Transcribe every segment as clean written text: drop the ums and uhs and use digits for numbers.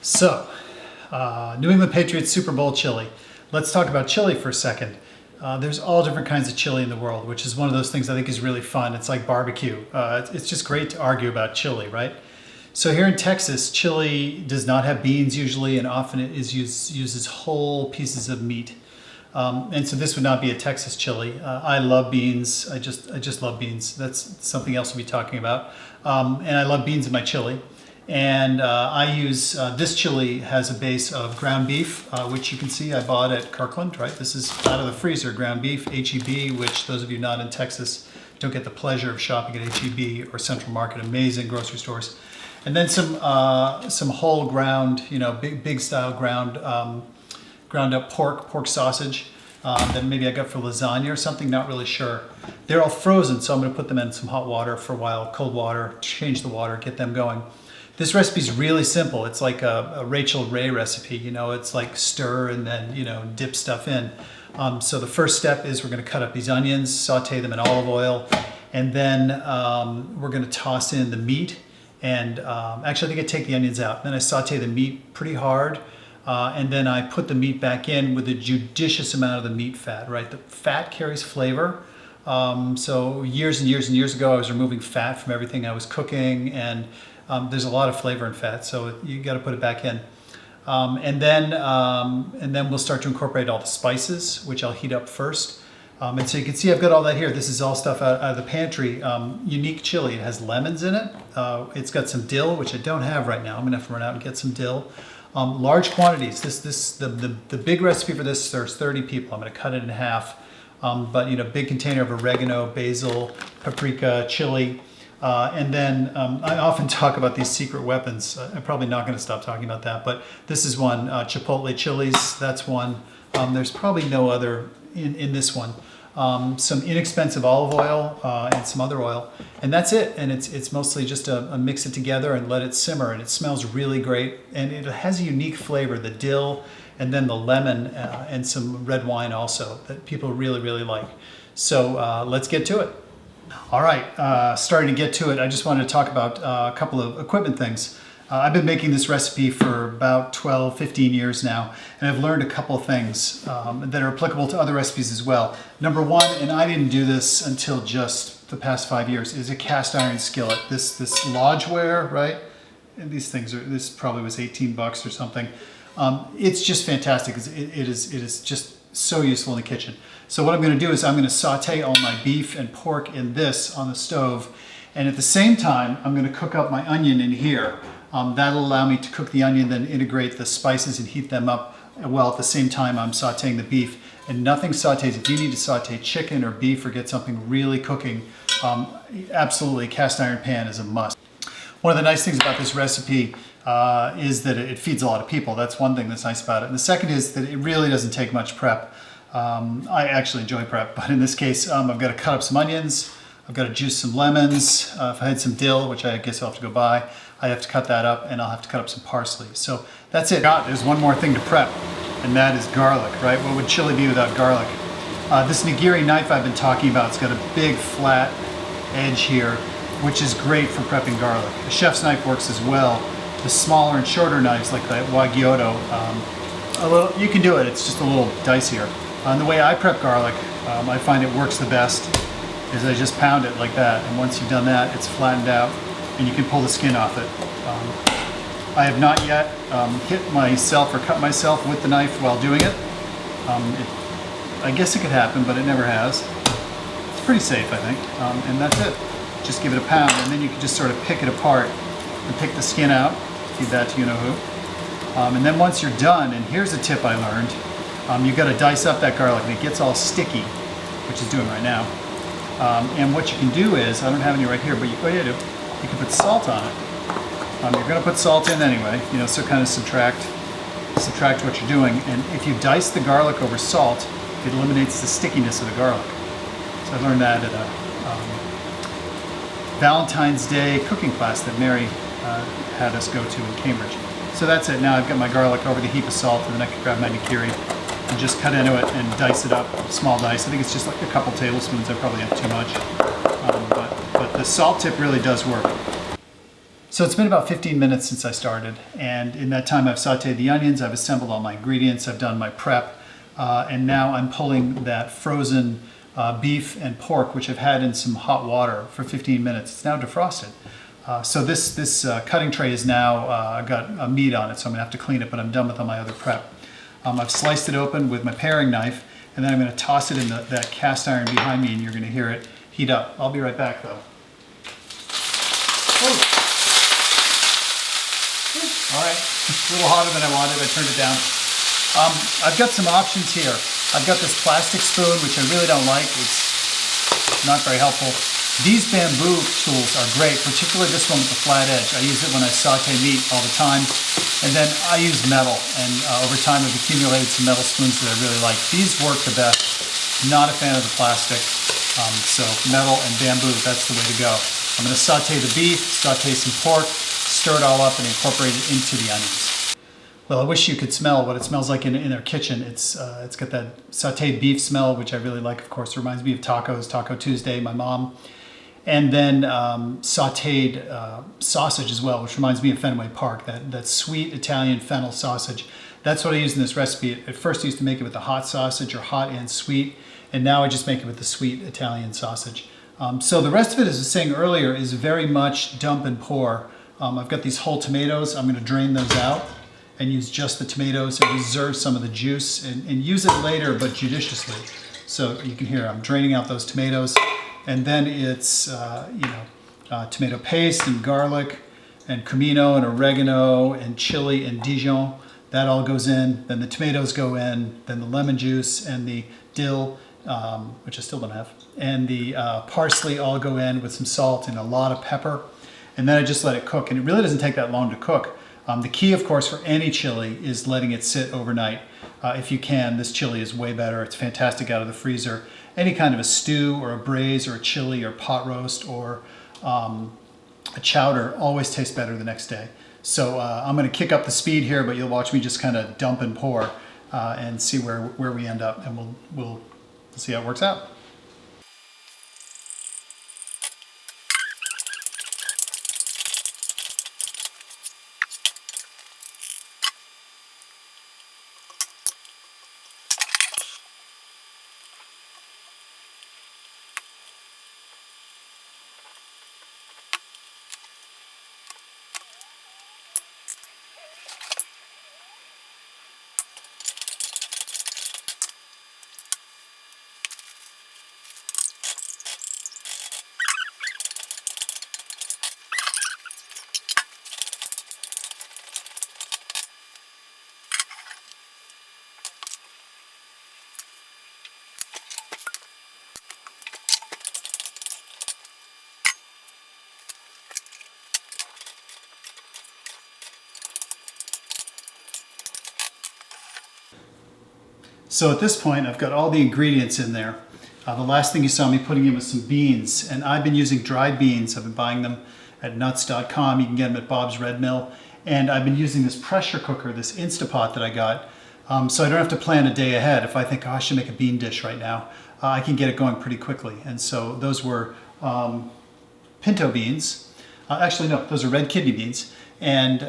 So, New England Patriots Super Bowl chili. Let's talk about chili for a second. There's all different kinds of chili in the world, which is one of those things I think is really fun. It's like barbecue. It's just great to argue about chili, right? So here in Texas, chili does not have beans usually, and often it uses whole pieces of meat. And so this would not be a Texas chili. I love beans. I just love beans. That's something else we'll be talking about. And I love beans in my chili. And I use, this chili has a base of ground beef, which you can see I bought at Kirkland, right? This is out of the freezer, ground beef, HEB, which those of you not in Texas don't get the pleasure of shopping at HEB or Central Market, amazing grocery stores. And then some whole ground, big style ground up pork sausage that maybe I got for lasagna or something, not really sure. They're all frozen, so I'm gonna put them in some hot water for a while, cold water, change the water, get them going. This recipe is really simple. It's like a Rachel Ray recipe, it's like stir and then, dip stuff in. So the first step is we're gonna cut up these onions, saute them in olive oil, and then we're gonna toss in the meat. And actually I think I take the onions out. Then I saute the meat pretty hard. And then I put the meat back in with a judicious amount of the meat fat, right? The fat carries flavor. So years and years and years ago, I was removing fat from everything I was cooking, and there's a lot of flavor in fat, so you got to put it back in. And then we'll start to incorporate all the spices, which I'll heat up first. And so you can see I've got all that here. This is all stuff out of the pantry. Unique chili. It has lemons in it. It's got some dill, which I don't have right now. I'm gonna have to run out and get some dill. Large quantities. The big recipe for this serves 30 people. I'm gonna cut it in half. But big container of oregano, basil, paprika, chili. And then I often talk about these secret weapons. I'm probably not going to stop talking about that, but this is one. Chipotle chilies, that's one. There's probably no other in this one. Some inexpensive olive oil and some other oil, and that's it. And it's mostly just a mix it together and let it simmer, and it smells really great. And it has a unique flavor, the dill, and then the lemon and some red wine also that people really, really like. So let's get to it. All right, starting to get to it, I just wanted to talk about a couple of equipment things. I've been making this recipe for about 12, 15 years now, and I've learned a couple of things that are applicable to other recipes as well. Number one, and I didn't do this until just the past 5 years, is a cast iron skillet. This Lodgeware, right? And these things this probably was 18 bucks or something. It's just fantastic. It is just so useful in the kitchen. So what I'm going to do is I'm going to saute all my beef and pork in this on the stove, and at the same time I'm going to cook up my onion in here. That'll allow me to cook the onion, then integrate the spices and heat them up well at the same time I'm sauteing the beef. And nothing sautés. If you need to saute chicken or beef or get something really cooking, absolutely cast iron pan is a must. One of the nice things about this recipe is that it feeds a lot of people. That's one thing that's nice about it. And the second is that it really doesn't take much prep. I actually enjoy prep, but in this case, I've got to cut up some onions. I've got to juice some lemons. If I had some dill, which I guess I'll have to go buy, I have to cut that up, and I'll have to cut up some parsley. So that's it. There's one more thing to prep, and that is garlic, right? What would chili be without garlic? This nigiri knife I've been talking about, it's got a big flat edge here, which is great for prepping garlic. The chef's knife works as well. The smaller and shorter knives, like the Wagyoto, you can do it. It's just a little dicier. The way I prep garlic, I find it works the best, is I just pound it like that. And once you've done that, it's flattened out, and you can pull the skin off it. I have not yet hit myself or cut myself with the knife while doing it. I guess it could happen, but it never has. It's pretty safe, I think. And that's it. Just give it a pound, and then you can just sort of pick it apart and pick the skin out. Feed that to you-know-who. And then once you're done, and here's a tip I learned, you've got to dice up that garlic, and it gets all sticky, which it's doing right now. And what you can do is, I don't have any right here, but you can put salt on it. You're going to put salt in anyway, so kind of subtract what you're doing. And if you dice the garlic over salt, it eliminates the stickiness of the garlic. So I learned that at a Valentine's Day cooking class that Mary had us go to in Cambridge. So that's it. Now I've got my garlic over the heap of salt, and then I can grab my nigiri and just cut into it and dice it up, small dice. I think it's just like a couple tablespoons. I probably have too much. But the salt tip really does work. So it's been about 15 minutes since I started, and in that time I've sauteed the onions, I've assembled all my ingredients, I've done my prep, and now I'm pulling that frozen beef and pork, which I've had in some hot water for 15 minutes. It's now defrosted. So this cutting tray is now got a meat on it, so I'm gonna have to clean it, but I'm done with all my other prep. I've sliced it open with my paring knife, and then I'm gonna toss it in that cast iron behind me, and you're gonna hear it heat up. I'll be right back though. Oh. All right, it's a little hotter than I wanted. I turned it down. I've got some options here. I've got this plastic spoon, which I really don't like. It's not very helpful. These bamboo tools are great, particularly this one with the flat edge. I use it when I saute meat all the time. And then I use metal, and over time I've accumulated some metal spoons that I really like. These work the best. Not a fan of the plastic. So metal and bamboo, that's the way to go. I'm gonna saute the beef, saute some pork, stir it all up and incorporate it into the onions. Well, I wish you could smell what it smells like in their kitchen. It's got that sauteed beef smell, which I really like, of course. It reminds me of tacos, Taco Tuesday, my mom. And then sauteed sausage as well, which reminds me of Fenway Park, that sweet Italian fennel sausage. That's what I use in this recipe. At first I used to make it with the hot sausage, or hot and sweet, and now I just make it with the sweet Italian sausage. So the rest of it, as I was saying earlier, is very much dump and pour. I've got these whole tomatoes. I'm going to drain those out and use just the tomatoes and reserve some of the juice and use it later, but judiciously. So you can hear I'm draining out those tomatoes, and then it's tomato paste and garlic and comino and oregano and chili and Dijon. That all goes in. Then the tomatoes go in. Then the lemon juice and the dill, which I still don't have, and the parsley all go in with some salt and a lot of pepper. And then I just let it cook, and it really doesn't take that long to cook. The key, of course, for any chili is letting it sit overnight. If you can, this chili is way better. It's fantastic out of the freezer. Any kind of a stew or a braise or a chili or pot roast or a chowder always tastes better the next day. So I'm going to kick up the speed here, but you'll watch me just kind of dump and pour and see where we end up, and we'll see how it works out. So at this point, I've got all the ingredients in there. The last thing you saw me putting in was some beans, and I've been using dried beans. I've been buying them at nuts.com. You can get them at Bob's Red Mill. And I've been using this pressure cooker, this Instapot that I got, so I don't have to plan a day ahead. If I think, oh, I should make a bean dish right now, I can get it going pretty quickly. And so those were pinto beans. Actually, no, those are red kidney beans. And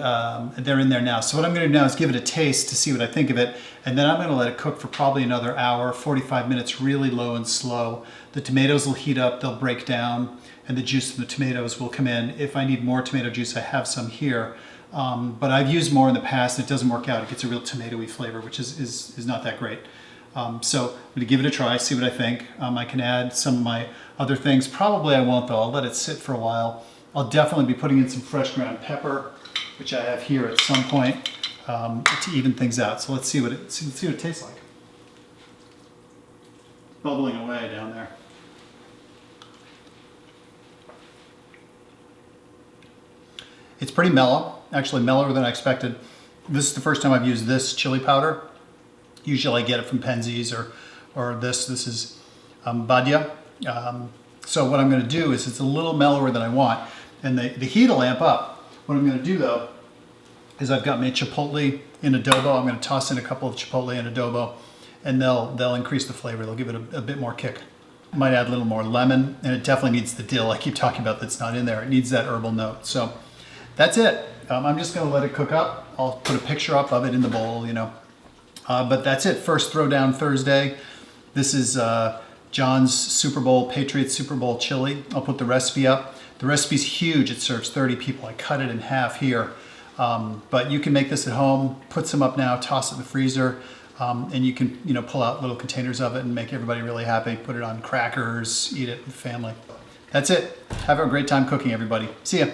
they're in there now. So what I'm going to do now is give it a taste to see what I think of it, and then I'm going to let it cook for probably another hour, 45 minutes, really low and slow. The tomatoes will heat up, they'll break down, and the juice from the tomatoes will come in. If I need more tomato juice, I have some here, but I've used more in the past. It doesn't work out. It gets a real tomatoey flavor, which is not that great. So I'm going to give it a try, see what I think. I can add some of my other things. Probably I won't, though. I'll let it sit for a while. I'll definitely be putting in some fresh ground pepper, which I have here at some point, to even things out. So let's see what it tastes like. Bubbling away down there. It's pretty mellow, actually mellower than I expected. This is the first time I've used this chili powder. Usually I get it from Penzeys or this is Badia. So what I'm going to do is it's a little mellower than I want, and the heat will amp up. What I'm going to do though is I've got my chipotle in adobo. I'm going to toss in a couple of chipotle in adobo, and they'll increase the flavor. They'll give it a bit more kick. I might add a little more lemon, and it definitely needs the dill I keep talking about that's not in there. It needs that herbal note. So That's it. I'm just gonna let it cook up. I'll put a picture up of it in the bowl, you know. But that's it, first Throwdown Thursday. This is John's Super Bowl, Patriots Super Bowl chili. I'll put the recipe up. The recipe's huge, it serves 30 people. I cut it in half here. But you can make this at home, put some up now, toss it in the freezer, and you can pull out little containers of it and make everybody really happy. Put it on crackers, eat it with family. That's it. Have a great time cooking, everybody. See ya.